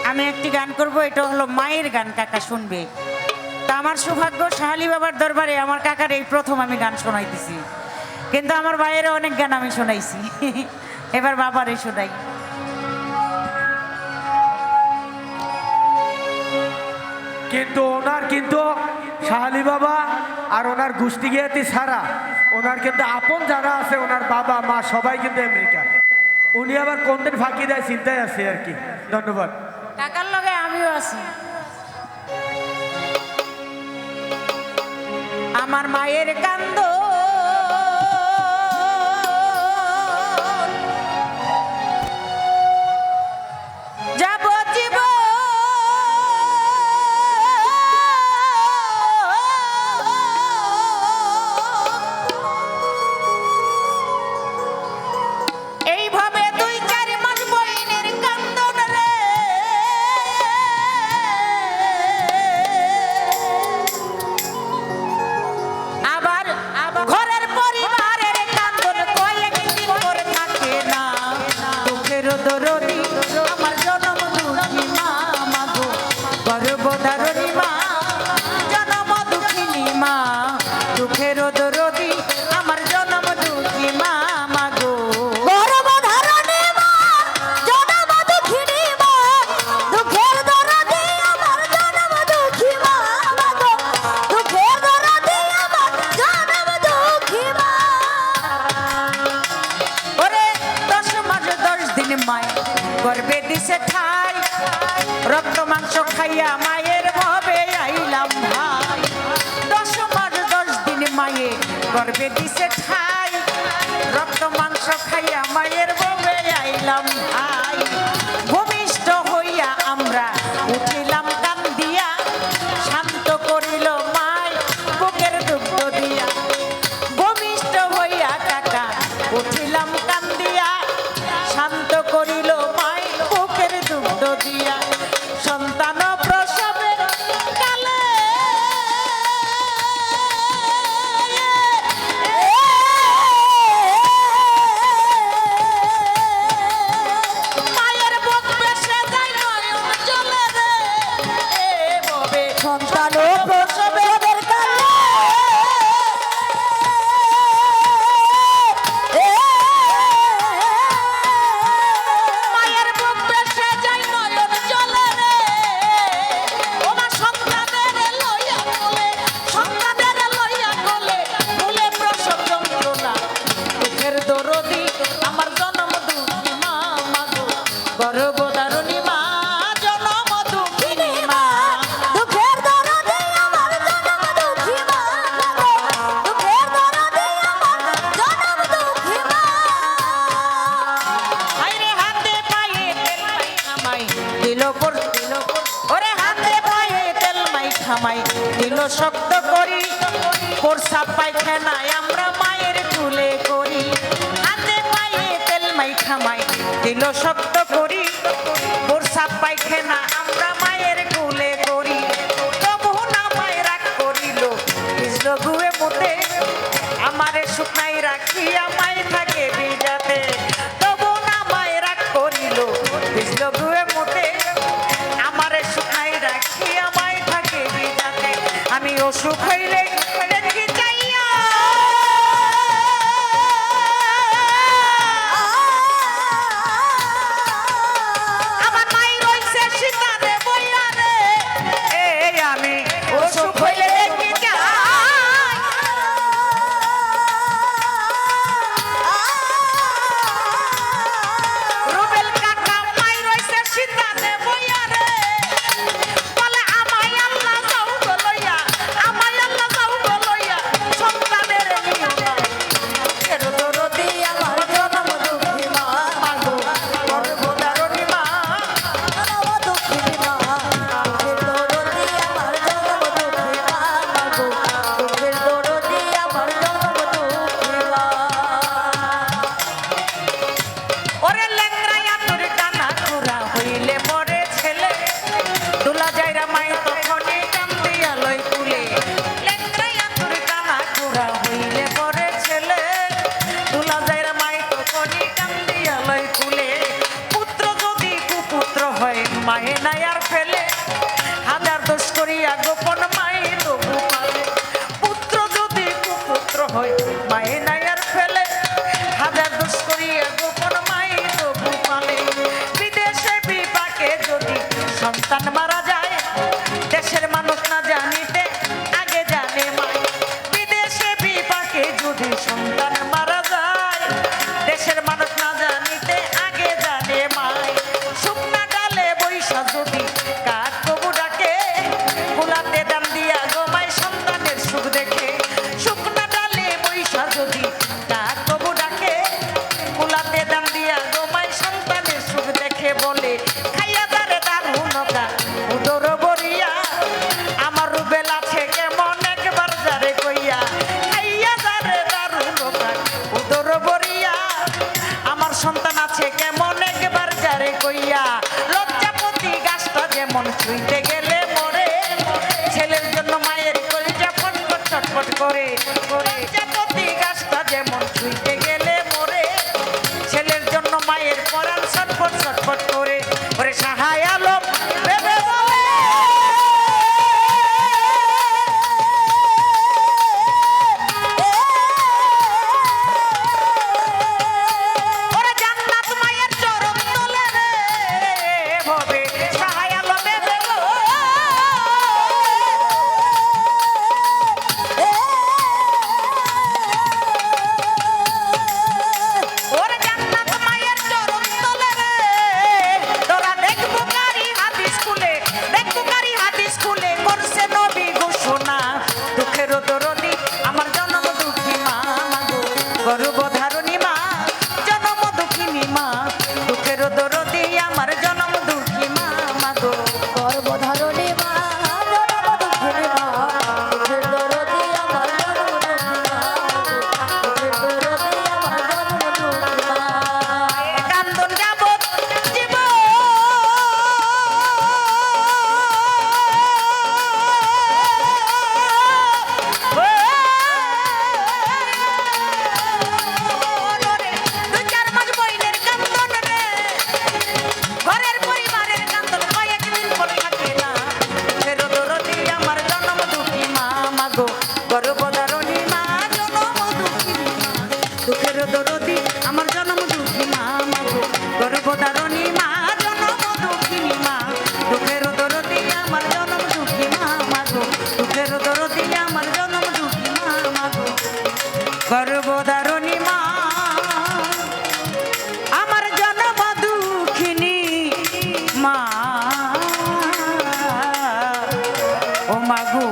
আমি একটি গান করব, এটা হলো মায়ের গান, কাকা শুনবে। তা আমার সৌভাগ্য শাহালি বাবার দরবারে আমার কাকার এই প্রথম আমি গান শোনাইতেছি, কিন্তু আমার ভাইয়েরও অনেক গান আমি শোনাইছি। এবার বাবারে শোনাই। কিন্তু ওনার কিন্তু শাহালি বাবা আর ওনার গোষ্ঠী গিয়াতি ছাড়া ওনার কিন্তু আপন যারা আছে ওনার বাবা মা সবাই কিন্তু আমেরিকা। উনি আবার কোন দিন ফাঁকি দেয় চিন্তায় আছে আর কি। ধন্যবাদ। কাকার লগে আমিও আছি। আমার মায়ের কান্দ যাব জীবন, এইভাবে 2-4 মাস বইনের কান্দন রে, আবার ঘরের পরিবারের কান্দন কয়েকদিন করে থাকে না। দুঃখের দরদি আমার জনম দুঃখী মা, মাগো গর্ভধারণী মা, জনম দুঃখিনী মা। দুঃখের দরদি আমার জনম দুঃখী মা, মাগো গর্ভধারণী মা, জনম দুঃখিনী মা, দুঃখের দরদি আমার জনম দুঃখী মা, মাগো দুঃখের দরদি আমার জনম দুঃখী মা। ওরে 10 মাস 10 দিন মায় গর্ভে দিছে ঠাই, রক্ত মাংস খাইয়া মায়ের ভবে আইলাম ভাই। 10 মাস 10 দিন মায়ে গর্ভে দিছে ঠাই, রক্ত মাংস খাইয়া মায়ের ভবে আইলাম ভাই। ভূমিষ্ঠ হইয়া আমরা উঠিলাম কান্দিয়া, শান্ত করিল মায় বুকের দুগ্ধ দিয়া। ভূমিষ্ঠ হইয়া কাকা উঠিলাম কান্দিয়া, শান্ত করিল মায় বুকের দুগ্ধ দিয়া। সন্তান প্রসবের কালে মায়ের বুক বেসে যায় নয়ন জলে রে, এভাবে সন্তান ও প্রসবের কালে মায়ের বুক বেসে যায় নয়ন জলে রে, ও মা সন্তানের লইয়া কোলে, সন্তানের লইয়া কোলে, কোলে প্রসব যন্ত্রণা। দুঃখের দরদি আমার জনম দুঃখী মা, মাগো গর্ভধারণী মা, জনম দুঃখিনী মা। দুঃখের দরদি আমার জনম দুঃখী মা, মাগো দুঃখের দরদি আমার জনম দুঃখী মা। আইরে হাতে পায়ে তেল মাই খামাই দিল পর দিল পর, ওরে হাতে পায়ে তেল মাই খামাই দিল শক্ত করি, প্রসাব পায়খানায় আমরা মায়ের কুলে করি। হাতে পায়ে তেল মাই খামাই দিল শক্ত করি, প্রসাব পায়খানা আমরা মায়ের কুলে করি। তবু না মায়ের রাগ করিল, ভিজল গুয়ে মুতে, আমারে শুকনাই রাখিয়া মায়ের থাকে ভিজাতে। তবু না মায়ের রাগ করিল, ভিজল গুয়ে মুতে, আমারে শুকনাই রাখিয়া মায়ের থাকে ভিজাতে। আমি অসুখ হইলে দেখি যাইয়া, আমার মাই রইছে শীত বলে খাইয়া যারে দারুণ উদর বরিয়া আমার রুবেল আছে কেমন একবার যারে কইয়া খাইয়া যারে দারুণ উদর বরিয়া আমার সন্তান আছে কেমন একবার যারে কইয়া লজ্জাপতি গাছটা যেমন ছুঁইতে গেলে মরে ছেলের জন্য মায়ের কলিজা ফটফট ছটফট করে লজ্জাপতি গাছটা যেমন ছুঁইতে গেলে মরে ছেলের জন্য মায়ের পরাণ ছটফট ছটফট করে ওরে সাহায় আলম ভেবে বলে ওরে জান্নাত মায়ের চরণ তলে রে ভবে সাহায় আলম ভেবে ওরে জান্নাত মায়ের চরণ তলে রে তোরা দেখবো কারি হাদিস খুলে করছে নবী ঘোষণা দুঃখের দরদি আমার জন্ম দুঃখী মা মাগো গর্ভধারণী মা জন্ম দুঃখিনী মা দুঃখের দরদি আমার জন্ম দুঃখী মা মাগো গর্ভধারণী মা জনম দুঃখিনী মা দুঃখের দরদি আমার জনম দুঃখী মা দুঃখের দরদি আমার জনম দুঃখী মা কান্দন যাবত জীবন দুই চার মাস বইনের কান্দন রে ঘরের পরিবারের কান্দন কয়েকদিন পর থাকে না ফেরো দরদি আমার জন্ম দুঃখী মা মাগো গর্ভধারণী মা জন্ম দুঃখী মা দুঃখের দরদি আমার জন্ম দুঃখী মা মাগো গর্ভধারণী মা জন্ম দুঃখিনী মা দুঃখের দরদি আমার জন্ম দুঃখী মা মাগো দুঃখের দরদি আমার জন্ম দুঃখী মা মাগো গর্ভধারণী মা আমার জন্ম দুঃখিনী মা ও মাগো